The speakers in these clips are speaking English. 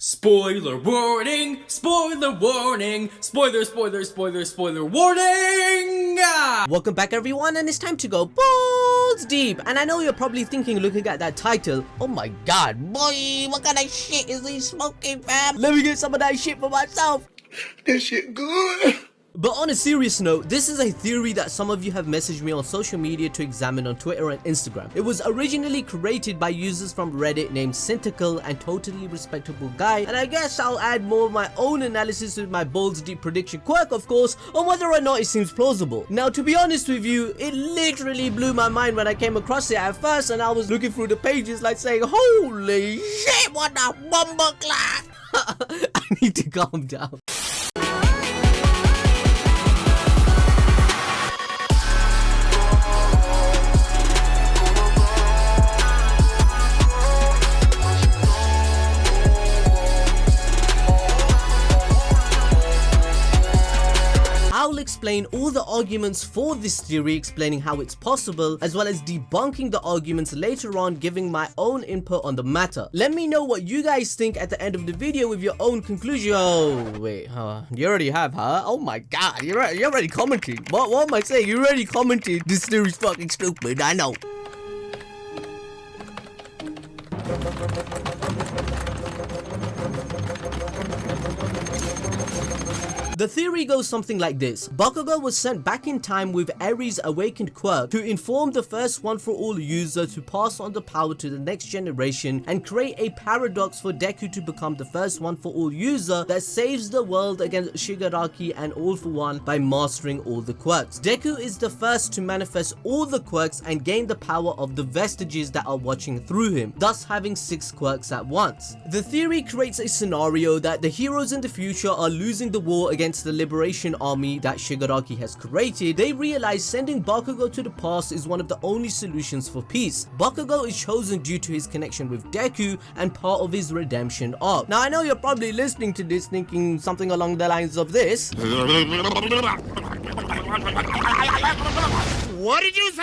Spoiler warning! Spoiler warning! Spoiler warning! Welcome back everyone, and it's time to go balls deep. And I know you're probably thinking, looking at that title, oh my god, boy, what kind of shit is he smoking, fam? Let me get some of that shit for myself. That shit good. But on a serious note, this is a theory that some of you have messaged me on social media to examine on Twitter and Instagram. It was originally created by users from Reddit named Syntacle and totally respectable guy, and I guess I'll add more of my own analysis with my balls deep prediction quirk, of course, on whether or not it seems plausible. Now, to be honest with you, it literally blew my mind when I came across it at first, and I was looking through the pages like saying, holy shit, what a bumbleclap! I need to calm down. I'll explain all the arguments for this theory, explaining how it's possible, as well as debunking the arguments later on, giving my own input on the matter. Let me know what you guys think at the end of the video with your own conclusion. Oh, wait, you already have, huh? Oh my god, you're already commenting. What am I saying? You already commented. This theory's fucking stupid, I know. The theory goes something like this. Bakugo was sent back in time with Eri's awakened quirk to inform the first one-for-all user to pass on the power to the next generation and create a paradox for Deku to become the first one-for-all user that saves the world against Shigaraki and All For One by mastering all the quirks. Deku is the first to manifest all the quirks and gain the power of the vestiges that are watching through him, thus having 6 quirks at once. The theory creates a scenario that the heroes in the future are losing the war against the liberation army that Shigaraki has created. They realize sending Bakugo to the past is one of the only solutions for peace. Bakugo is chosen due to his connection with Deku and part of his redemption arc. Now I know you're probably listening to this thinking something along the lines of this. What did you say?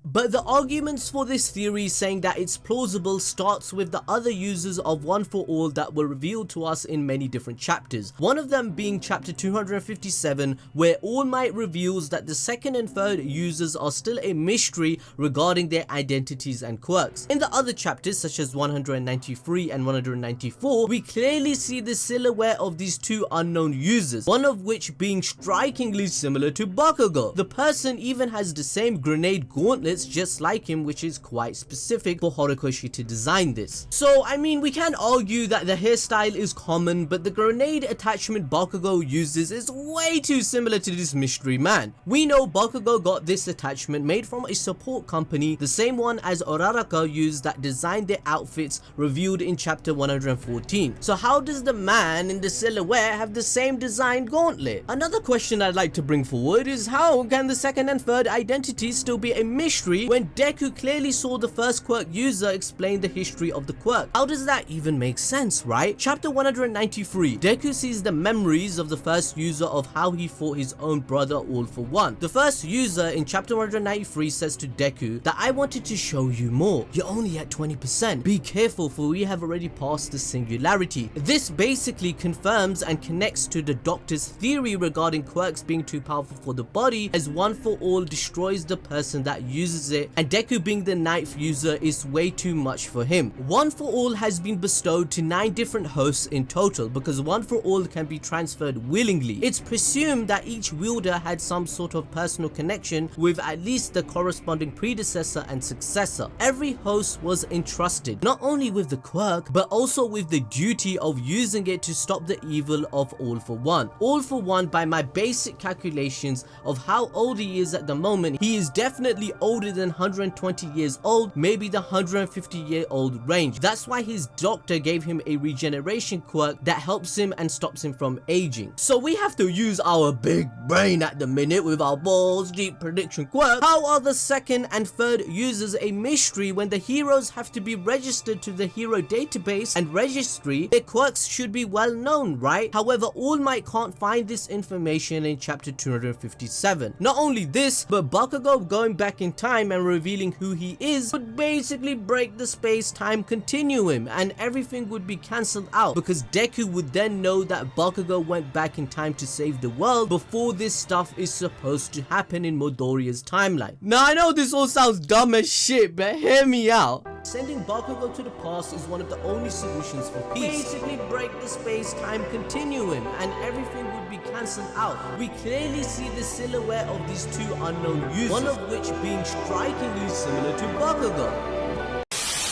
But the arguments for this theory saying that it's plausible starts with the other users of One For All that were revealed to us in many different chapters. One of them being chapter 257, where All Might reveals that the second and third users are still a mystery regarding their identities and quirks. In the other chapters such as 193 and 194, we clearly see the silhouette of these two unknown users, one of which being strikingly similar to Bakugo. The person even has the same grenade gauntlets just like him, which is quite specific for Horikoshi to design this. So I mean, we can argue that the hairstyle is common, but the grenade attachment Bakugo uses is way too similar to this mystery man. We know Bakugo got this attachment made from a support company, the same one as Uraraka used that designed their outfits revealed in chapter 114. So how does the man in the silhouette have the same designed gauntlet? Another question I'd like to bring forward is how can the second and third identities still be a mystery when Deku clearly saw the first quirk user explain the history of the quirk? How does that even make sense, right? Chapter 193, Deku sees the memories of the first user of how he fought his own brother All For One. The first user in chapter 193 says to Deku that I wanted to show you more. You're only at 20%. Be careful, for we have already passed the singularity. This basically confirms and connects to the doctor's theory regarding quirks being too powerful for the body, as One For All destroys the person that uses it, and Deku being the 9th user is way too much for him. One For All has been bestowed to 9 different hosts in total, because One For All can be transferred willingly. It's presumed that each wielder had some sort of personal connection with at least the corresponding predecessor and successor. Every host was entrusted not only with the quirk, but also with the duty of using it to stop the evil of All For One. All For One, by my basic calculations of how old he is at the moment, he is definitely older than 120 years old, maybe the 150-year-old range. That's why his doctor gave him a regeneration quirk that helps him and stops him from aging. So we have to use our big brain at the minute with our balls deep prediction quirk. How are the second and third users a mystery when the heroes have to be registered to the hero database and registry? Their quirks should be well known, right? However, All Might can't find this information in chapter 257. Not only this, but Bakugo going back in time time and revealing who he is would basically break the space-time continuum and everything would be cancelled out, because Deku would then know that Bakugo went back in time to save the world before this stuff is supposed to happen in Midoriya's timeline. Now I know this all sounds dumb as shit, but hear me out. Sending Bakugo to the past is one of the only solutions for peace. Basically break the space-time continuum and everything would be cancelled out. We clearly see the silhouette of these two unknown users, one of which being strikingly similar to Bakugo.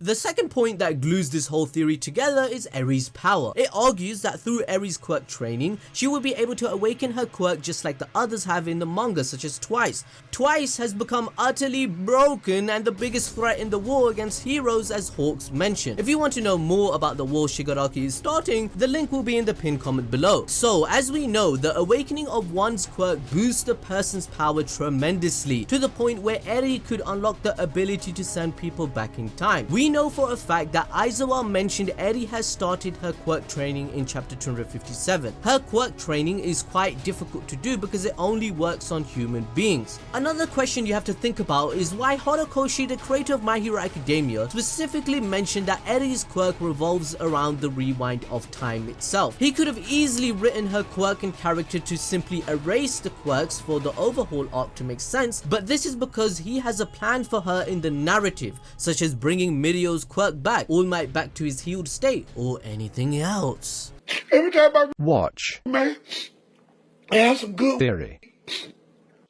The second point that glues this whole theory together is Eri's power. It argues that through Eri's quirk training, she will be able to awaken her quirk just like the others have in the manga, such as Twice. Twice has become utterly broken and the biggest threat in the war against heroes, as Hawks mentioned. If you want to know more about the war Shigaraki is starting, the link will be in the pinned comment below. So, as we know, the awakening of one's quirk boosts the person's power tremendously, to the point where Eri could unlock the ability to send people back in time. We know for a fact that Aizawa mentioned Eri has started her quirk training in chapter 257. Her quirk training is quite difficult to do because it only works on human beings. Another question you have to think about is why Horikoshi, the creator of My Hero Academia, specifically mentioned that Eri's quirk revolves around the rewind of time itself. He could have easily written her quirk and character to simply erase the quirks for the overhaul arc to make sense, but this is because he has a plan for her in the narrative, such as bringing Midoriya's quirk back, All Might back to his healed state, or anything else. Every time I Watch man, I have some good theory.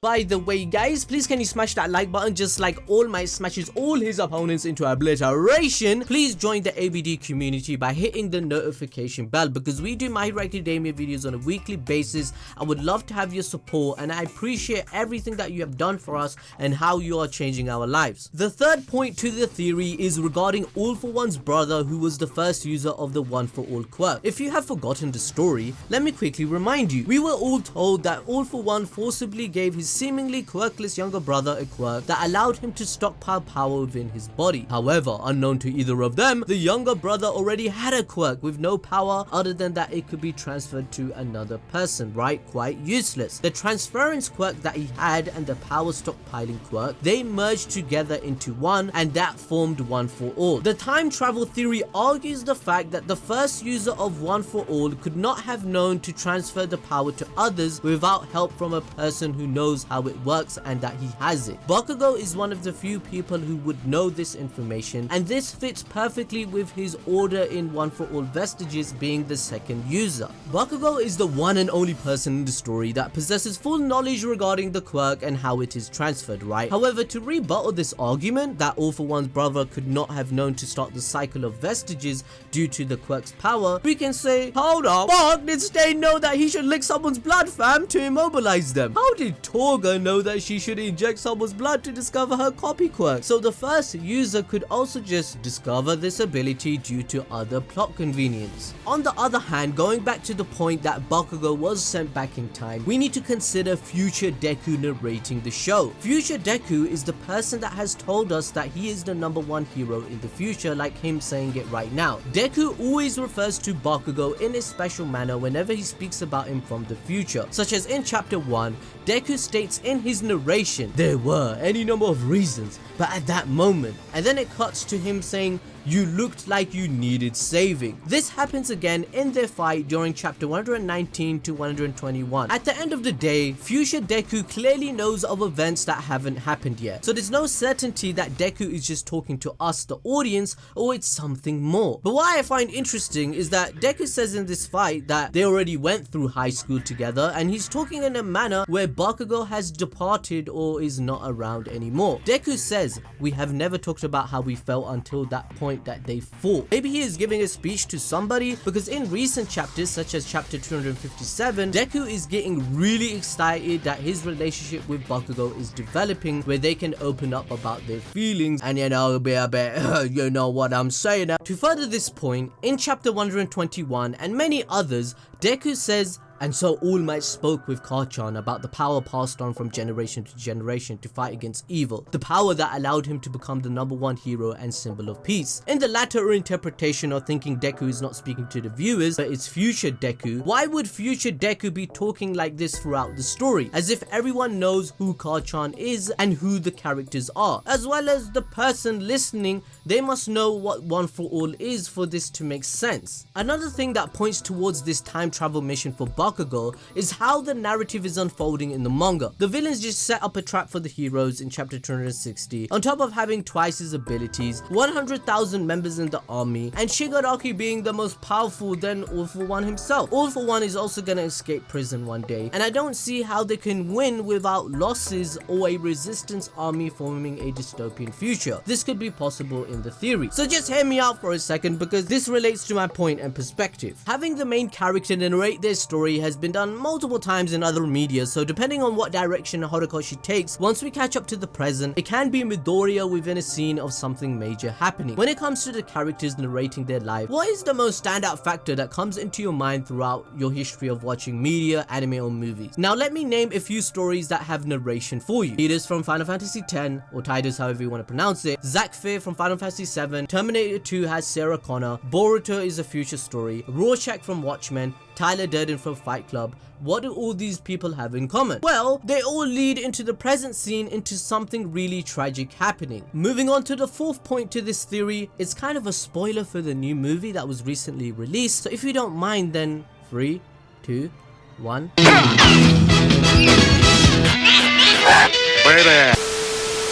By the way guys, please can you smash that like button just like All Might smashes all his opponents into obliteration. Please join the ABD community by hitting the notification bell, because we do My Hero Academia videos on a weekly basis. I would love to have your support and I appreciate everything that you have done for us and how you are changing our lives. The third point to the theory is regarding All For One's brother, who was the first user of the One For All quirk. If you have forgotten the story, let me quickly remind you. We were all told that All For One forcibly gave his seemingly quirkless younger brother a quirk that allowed him to stockpile power within his body. However, unknown to either of them, the younger brother already had a quirk with no power other than that it could be transferred to another person, right? Quite useless. The transference quirk that he had and the power stockpiling quirk, they merged together into one, and that formed One For All. The time travel theory argues the fact that the first user of One For All could not have known to transfer the power to others without help from a person who knows how it works and that he has it. Bakugo is one of the few people who would know this information, and this fits perfectly with his order in One For All vestiges being the second user. Bakugo is the one and only person in the story that possesses full knowledge regarding the quirk and how it is transferred, right? However, to rebuttal this argument that All For One's brother could not have known to start the cycle of vestiges due to the quirk's power, we can say, hold up, Bark, did Stain know that he should lick someone's blood, fam, to immobilize them? How did Torga know that she should inject someone's blood to discover her copy quirk? So the first user could also just discover this ability due to other plot convenience. On the other hand, going back to the point that Bakugo was sent back in time, we need to consider future Deku narrating the show. Future Deku is the person that has told us that he is the #1 hero in the future, like him saying it right now. Deku always refers to Bakugo in a special manner whenever he speaks about him from the future, such as in chapter 1, Deku states in his narration, there were any number of reasons, but at that moment, and then it cuts to him saying, you looked like you needed saving. This happens again in their fight during chapter 119 to 121. At the end of the day, future Deku clearly knows of events that haven't happened yet, so there's no certainty that Deku is just talking to us, the audience, or it's something more. But what I find interesting is that Deku says in this fight that they already went through high school together, and he's talking in a manner where Bakugo has departed or is not around anymore. Deku says, we have never talked about how we felt until that point that they fought. Maybe he is giving a speech to somebody, because in recent chapters such as chapter 257, Deku is getting really excited that his relationship with Bakugo is developing, where they can open up about their feelings and be a bit you know what I'm saying. To further this point, in chapter 121 and many others, Deku says, And so All Might spoke with Kachan about the power passed on from generation to generation to fight against evil, the power that allowed him to become the #1 hero and symbol of peace. In the latter interpretation of thinking Deku is not speaking to the viewers but it's future Deku, why would future Deku be talking like this throughout the story, as if everyone knows who Kachan is and who the characters are, as well as the person listening, they must know what One for All is for this to make sense. Another thing that points towards this time travel mission for Bakugo is how the narrative is unfolding in the manga. The villains just set up a trap for the heroes in chapter 260, on top of having twice his abilities, 100,000 members in the army, and Shigaraki being the most powerful than All for One himself. All for One is also gonna escape prison one day, and I don't see how they can win without losses or a resistance army forming a dystopian future. This could be possible in the theory. So just hear me out for a second, because this relates to my point and perspective. Having the main character narrate their story has been done multiple times in other media, so depending on what direction Horikoshi takes, once we catch up to the present, it can be Midoriya within a scene of something major happening. When it comes to the characters narrating their life, what is the most standout factor that comes into your mind throughout your history of watching media, anime or movies? Now let me name a few stories that have narration for you. Tidus from Final Fantasy X, or Tidus however you want to pronounce it, Zack Fair from Final Fantasy VII, Terminator 2 has Sarah Connor, Boruto is a future story, Rorschach from Watchmen, Tyler Durden from Fight Club. What do all these people have in common? Well, they all lead into the present scene into something really tragic happening. Moving on to the fourth point to this theory, it's kind of a spoiler for the new movie that was recently released, so if you don't mind, then 3, 2, 1.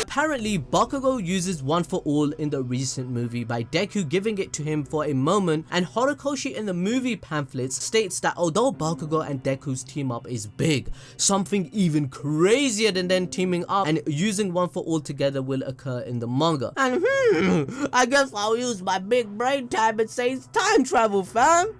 Apparently, Bakugo uses One for All in the recent movie by Deku giving it to him for a moment, and Horikoshi in the movie pamphlets states that although Bakugo and Deku's team up is big, something even crazier than them teaming up and using One for All together will occur in the manga. And I guess I'll use my big brain time and say it's time travel, fam.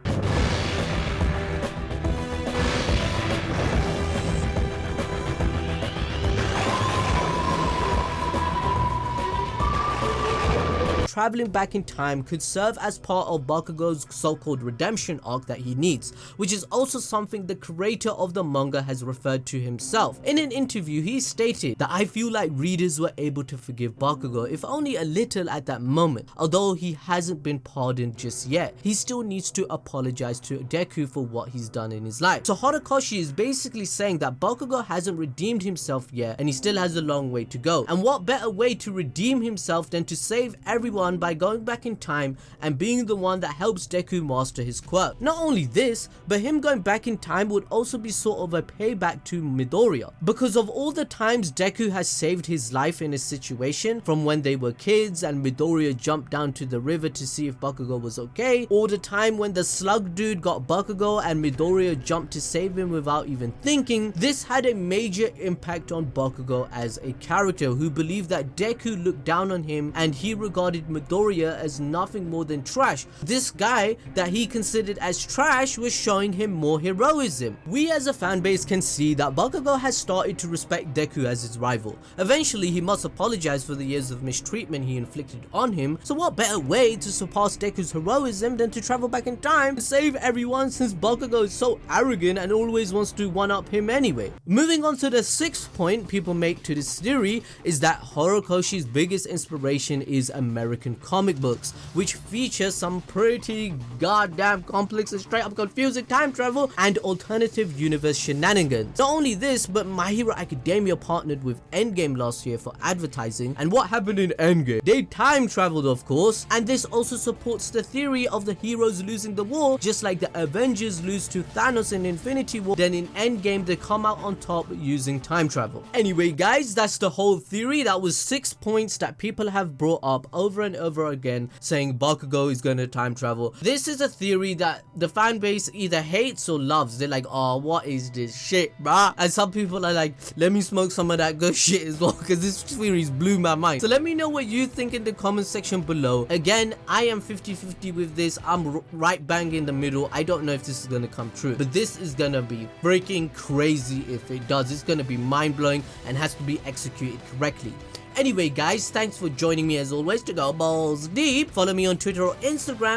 Traveling back in time could serve as part of Bakugo's so-called redemption arc that he needs, which is also something the creator of the manga has referred to himself. In an interview, he stated that I feel like readers were able to forgive Bakugo, if only a little at that moment. Although he hasn't been pardoned just yet, he still needs to apologize to Deku for what he's done in his life. So Horikoshi is basically saying that Bakugo hasn't redeemed himself yet and he still has a long way to go. And what better way to redeem himself than to save everyone by going back in time and being the one that helps Deku master his quirk. Not only this, but him going back in time would also be sort of a payback to Midoriya, because of all the times Deku has saved his life in a situation, from when they were kids and Midoriya jumped down to the river to see if Bakugo was okay, or the time when the slug dude got Bakugo and Midoriya jumped to save him without even thinking. This had a major impact on Bakugo as a character who believed that Deku looked down on him and he regarded Midoriya as nothing more than trash. This guy that he considered as trash was showing him more heroism. We as a fanbase can see that Bakugo has started to respect Deku as his rival. Eventually he must apologize for the years of mistreatment he inflicted on him, so what better way to surpass Deku's heroism than to travel back in time to save everyone, since Bakugo is so arrogant and always wants to one-up him anyway. Moving on to the sixth point people make to this theory is that Horikoshi's biggest inspiration is American comic books, which feature some pretty goddamn complex and straight up confusing time travel and alternative universe shenanigans. Not only this, but My Hero Academia partnered with Endgame last year for advertising, and what happened in Endgame? They time traveled, of course, and this also supports the theory of the heroes losing the war, just like the Avengers lose to Thanos in Infinity War, then in Endgame they come out on top using time travel. Anyway guys, that's the whole theory. That was 6 points that people have brought up over and over again, saying Bakugo is gonna time travel. This is a theory that the fan base either hates or loves. They're like, oh, what is this shit, bruh? And some people are like, let me smoke some of that good shit as well, because this theory's blew my mind. So let me know what you think in the comment section below. Again, I am 50-50 with this. I'm right bang in the middle. I don't know if this is gonna come true, but this is gonna be freaking crazy if it does. It's gonna be mind-blowing and has to be executed correctly. Anyway guys, thanks for joining me as always to go balls deep. Follow me on Twitter or Instagram